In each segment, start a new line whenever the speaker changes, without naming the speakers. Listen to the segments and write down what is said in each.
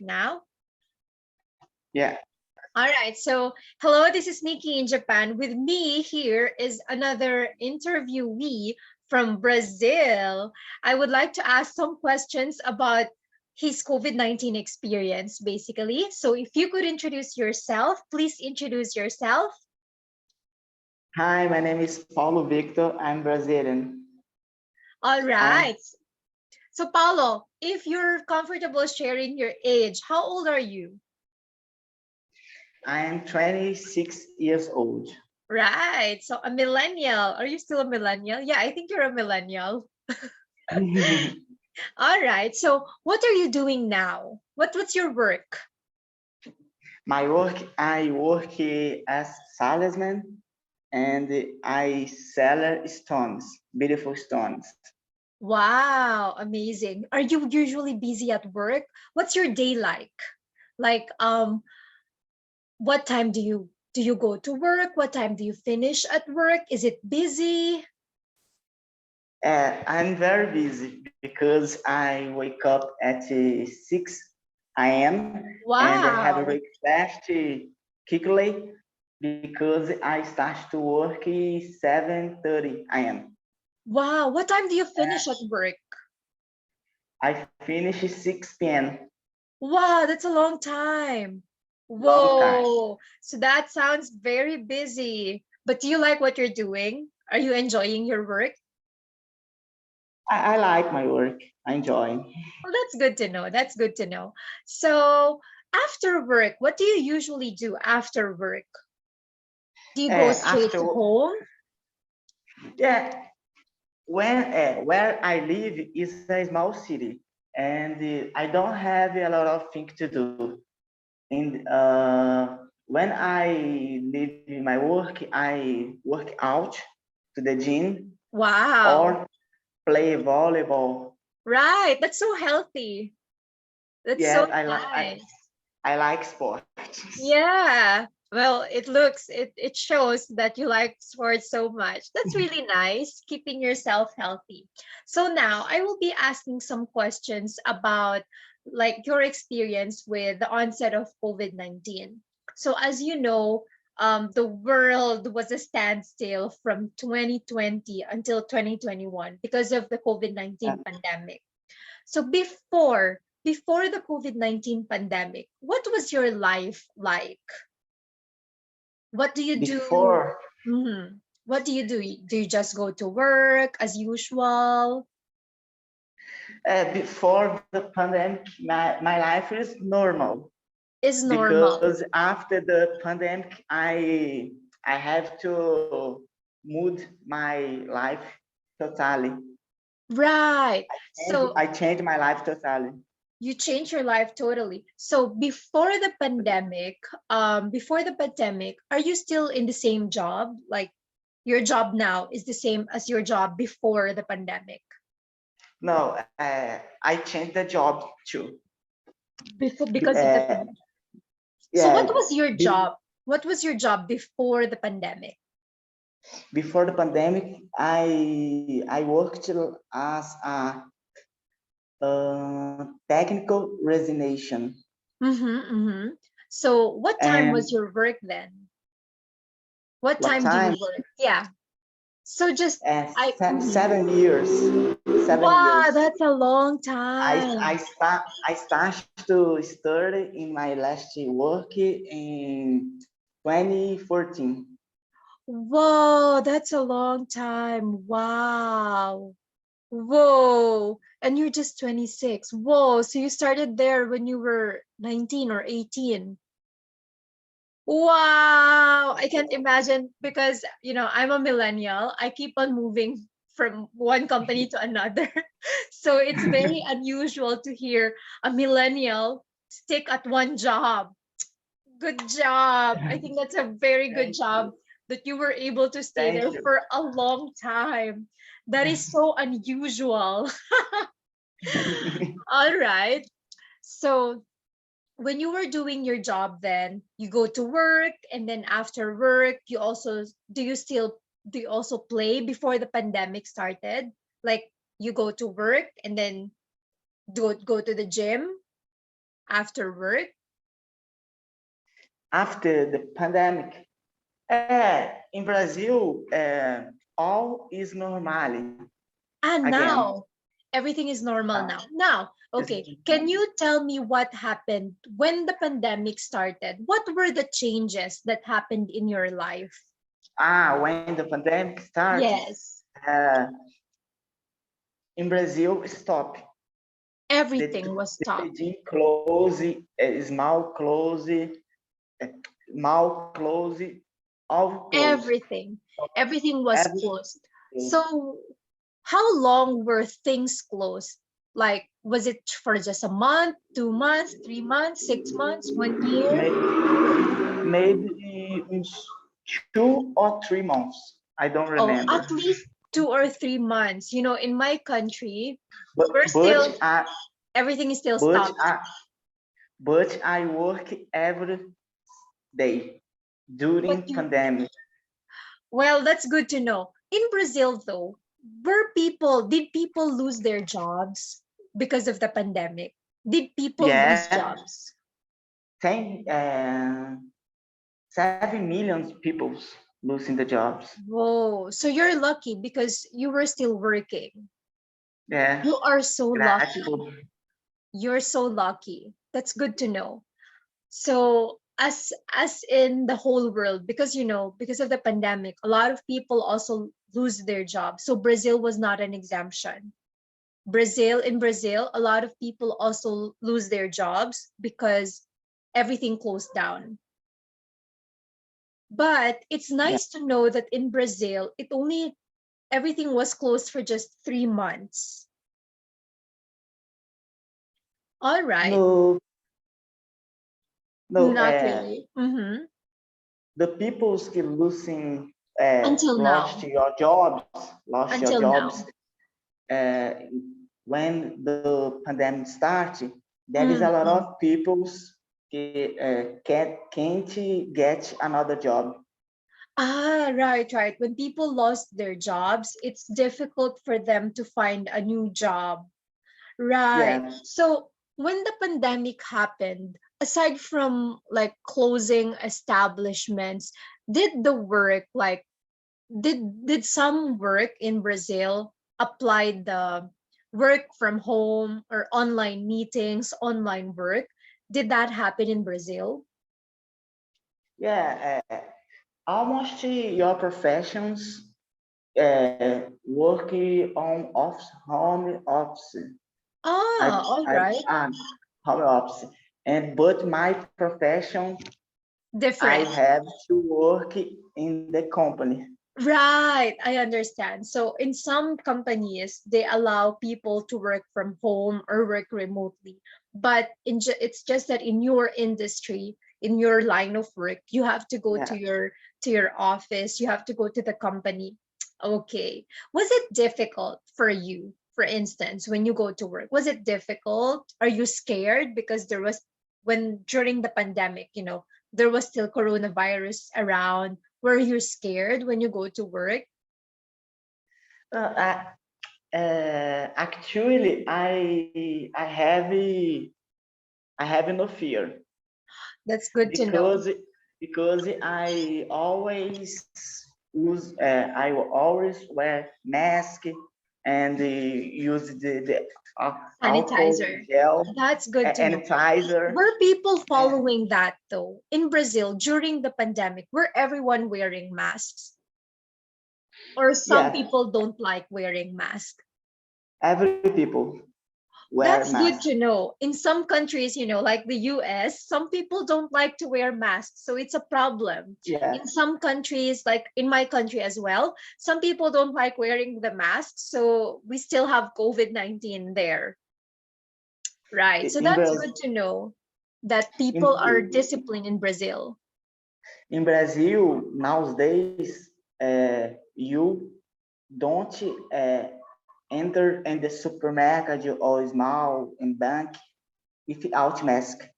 now?
Yeah.
All right. So, hello, this is Niki in Japan. With me here is another interviewee from Brazil. I would like to ask some questions about his COVID-19 experience, basically. So, if you could introduce yourself, please introduce yourself.
Hi, my name is Paulo Victor. I'm Brazilian.
All right. So, Paulo, if you're comfortable sharing your age, how old are you?
I am 26 years old.
Right. So, a millennial. Are you still a millennial? Yeah, I think you're a millennial. All right. So, what are you doing now? What's your work?
My work, I work as salesman and I sell stones, beautiful stones.
Wow, amazing. Are you usually busy at work? What's your day like? Like, what time do you go to work? What time do you finish at work? Is it busy?
I'm very busy because I wake up at 6 a.m. and I have a
Wow.
breakfast quickly because I start to work 7:30 a.m.
Wow. What time do you finish at work?
I finish 6 p.m.
Wow, that's a long time.
Long time.
Whoa. So that sounds very busy. But do you like what you're doing? Are you enjoying your work?
I like my work. I enjoy.
Well, that's good to know. That's good to know. So after work, what do you usually do after work? Do you go straight
After,
home?
yeah, when where I live is a small city, and I don't have a lot of things to do. And when I leave my work, I work out to the gym
Wow.
or play volleyball.
Right. That's so healthy. That's
Yes,
so nice.
I like sports.
Yeah. Well, it shows that you like sports so much. That's really nice, keeping yourself healthy. So now I will be asking some questions about like your experience with the onset of COVID-19. So as you know, the world was a standstill from 2020 until 2021 because of the COVID-19 pandemic. So before the COVID-19 pandemic, what was your life like? What do you do?
Before
What do you do? Do you just go to work as usual?
before the pandemic, my life is normal.
Is normal.
Because after the pandemic, I have to move my life totally.
Right.
And
So
I changed my life totally.
you change your life totally. So before the pandemic, are you still in the same job? Like your job now is the same as your job before the pandemic?
No, I changed the job too.
Because of the
Uh,
pandemic. So what
yeah,
was your job? What was your job before the pandemic?
before the pandemic, I worked as a technical resignation.
So what time
And
was your work then? What
what
time do you
time?
work? Yeah. So just I
7 years. 7 years.
wow, that's a long
I
time.
I start I start to study in my last work in 2014.
Whoa, that's a long time. Wow. Whoa. And you're just 26. Whoa. So you started there when you were 19 or 18. Wow, I can't imagine because I'm a millennial. I keep on moving from one company to another. So it's very unusual to hear a millennial stick at one job. Good job. I think that's a very good
Thank you.
job that you were able to stay
Thank
there
you.
for a long time. That is so unusual. All right. So when you were doing your job then you go to work and then after work you also do you also play before the pandemic started, like you go to work and then go to the gym after work?
After the pandemic, in Brazil, all is normal
And
again.
now everything is normal
Now,
now. Okay, can you tell me what happened when the pandemic started? What were the changes that happened in your life?
when the pandemic started,
Yes,
in Brazil, stop.
everything was
The
stopped.
Gaijin close, small close, mall close, all close.
Everything was
Everything
closed.
closed.
So how long were things closed? Like, was it for just a month, 2 months, 3 months, 6 months, 1 year?
Maybe 2 or 3 months. I don't
Oh,
remember.
at least 2 or 3 months. In my country,
But
we're
but
still,
I
everything is still
but
stopped.
I but I work every day
But
during
you,
pandemic.
well, that's good to know. In Brazil, though, did people lose their jobs because of the pandemic? Did people lose
Yeah,
jobs?
10, 7 million people losing the jobs.
Whoa, so you're lucky because you were still working.
Yeah,
You are so lucky.
grateful.
You're so lucky. That's good to know. So as in the whole world, because because of the pandemic, a lot of people also lose their jobs. So Brazil was not an exemption. In Brazil, a lot of people also lose their jobs because everything closed down. But it's
Yeah.
nice to know that in Brazil, everything was closed for just 3 months. All right.
No, no.
Not really.
The people still losing,
Until
lost
now.
your jobs, lost your
Until
jobs.
now.
Uh, when the pandemic started, there is a lot
Mhm.
of people can't get another job.
Right. When people lost their jobs, it's difficult for them to find a new job. Right.
Yeah,
So when the pandemic happened, aside from like closing establishments, did the work like did some work in Brazil apply the work from home or online meetings, online work? Did that happen in Brazil?
yeah. Almost your professions work on office, home office.
All
I
right.
home office, and but my profession, I
Different.
have to work in the company.
Right, I understand. So in some companies, they allow people to work from home or work remotely. But it's just that in your industry, in your line of work, you have to go
Yeah.
to your office, you have to go to the company. Okay. Was it difficult for you, for instance, when you go to work? Was it difficult? Are you scared because when during the pandemic, there was still coronavirus around? Were you scared when you go to work?
Uh, I, Actually, I have no fear
That's good to know.
because I always I will always wear mask and use the alcohol
Sanitizer.
gel,
That's good to know.
sanitizer.
Were people
Uh,
following that though? In Brazil, during the pandemic, were everyone wearing masks? Or some
yeah,
people don't like wearing masks?
every people wear
That's good
mask.
to know. In some countries, like the US, some people don't like to wear masks, so it's a problem.
Yeah,
In some countries, like in my country as well, some people don't like wearing the mask, so we still have COVID-19 there. Right. So
in
that's
Brazil.
good to know that people
In,
are disciplined in Brazil.
in Brazil nowadays, you don't enter in the supermarket or small in bank without mask.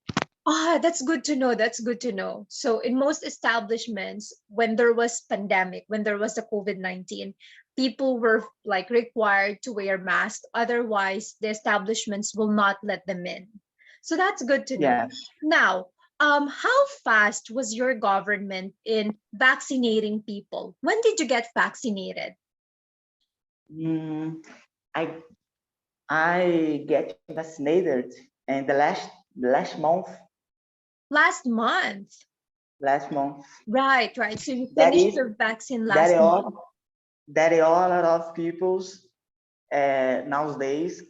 That's good to know. That's good to know. So in most establishments, when there was pandemic, when there was the COVID-19, people were like required to wear masks. Otherwise, the establishments will not let them in. So that's good to know.
Yeah.
Now, how fast was your government in vaccinating people? When did you get vaccinated?
Mm, I I get vaccinated in the last month.
Last month.
Last month.
Right, right. So you
That
finished
is
your vaccine
that
last
is
month.
all a lot of people's nowadays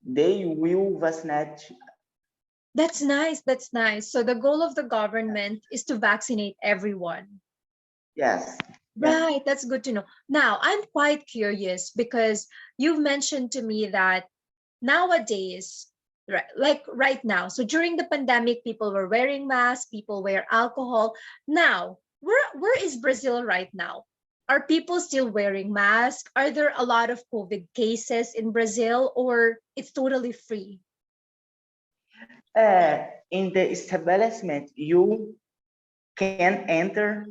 they will vaccinate.
That's nice. That's nice. So the goal of the government is to vaccinate everyone.
Yes. Yeah.
Right, that's good to know. Now, I'm quite curious because you've mentioned to me that nowadays, right, like right now, so during the pandemic, people were wearing masks, people wear alcohol. Now, where is Brazil right now? Are people still wearing masks? Are there a lot of COVID cases in Brazil, or it's totally free?
In the establishment, you can enter,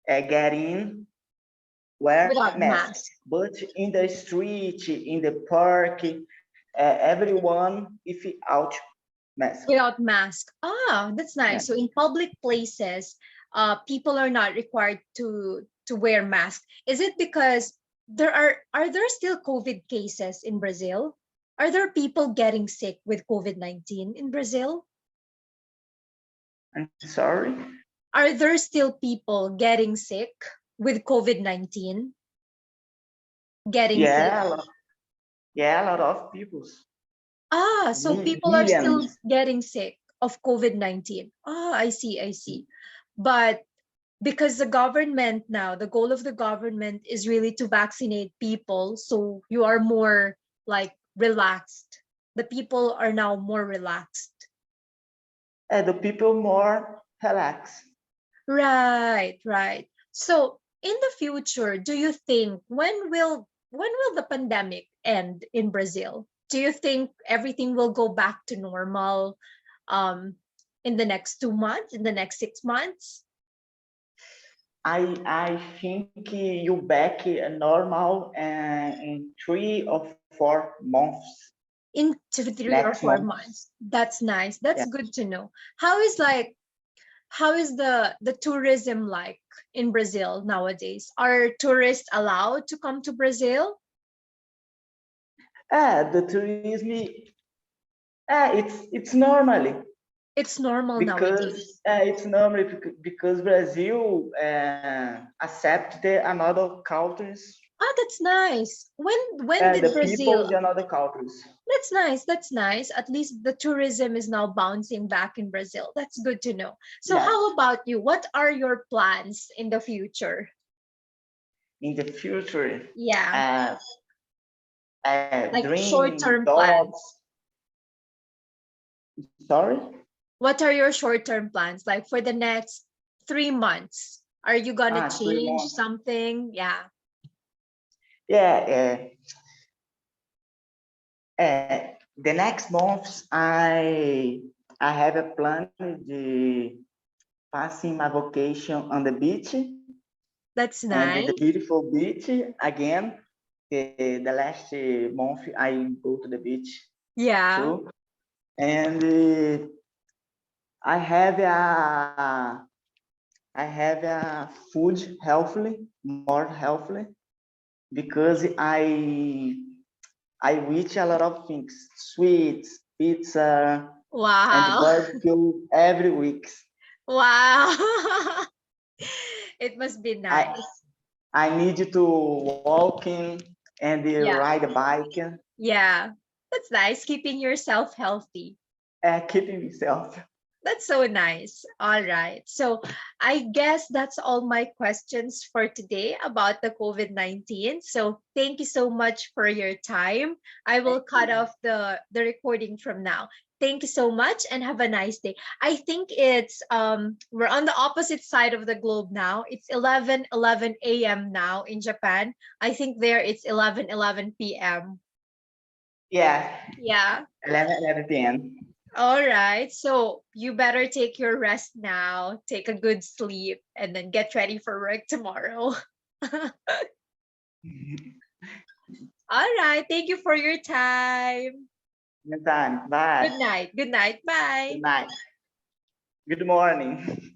get in, wear
Without
masks.
masks?
But in the street, in the park, everyone without mask.
Without mask. Ah, that's
Yeah.
nice. So in public places, people are not required to wear masks. Is it because are there still COVID cases in Brazil? Are there people getting sick with COVID-19 in Brazil?
I'm sorry.
Are there still people getting sick with COVID-19? Getting sick?
Yeah, yeah, a lot of people.
Ah, so people are still
Millions.
getting sick of COVID-19. Ah, I see, I see. But because the government now, the goal of the government is really to vaccinate people, so you are more like relaxed. The people are now more relaxed.
The people more relaxed.
Right, right. So in the future, do you think when will the pandemic end in Brazil? Do you think everything will go back to normal um in the next 2 months, in the next 6 months?
I think you back normal in 3 or 4 months
In 2, 3, or
next
four
month.
months. That's nice. That's
Yeah.
good to know. How is the tourism like in Brazil nowadays? Are tourists allowed to come to Brazil?
The tourism, it's normally
It's normal
because
nowadays.
because Brazil accept the another cultures,
Ah, that's nice. When did
the people
Brazil?
in another cultures.
That's nice. That's nice. At least the tourism is now bouncing back in Brazil. That's good to know. So
Yes.
how about you? What are your plans in the future?
In the future,
Yeah, like
dream,
short-term
thoughts.
plans.
Sorry.
What are your short-term plans? Like for the next 3 months, are you gonna
3 months.
change something? Yeah.
Yeah. The next months, I have a plan to passing my vacation on the beach
That's
and the
nice.
beautiful beach again. The last month I go to the beach
Yeah.
too, and I have a food healthily, more healthily, because I eat a lot of things, sweets, pizza, and
Wow.
barbecue every week.
Wow. It must be
I
nice.
I need to walking and
Yeah.
ride a bike,
Yeah. That's nice. Keeping yourself healthy.
keeping myself.
That's so nice. All right. So I guess that's all my questions for today about the COVID-19. So thank you so much for your time. I will cut off the recording from now. Thank you so much and have a nice day. I think it's we're on the opposite side of the globe now. It's 11:11 a.m. now in Japan. I think there it's 11:11 p.m.
Yeah,
Yeah.
11 p.m.
All right. So you better take your rest now, take a good sleep, and then get ready for work tomorrow. All right. Thank you for your time.
Anytime. Bye.
Good night. Good night. Bye.
Good night. Good morning.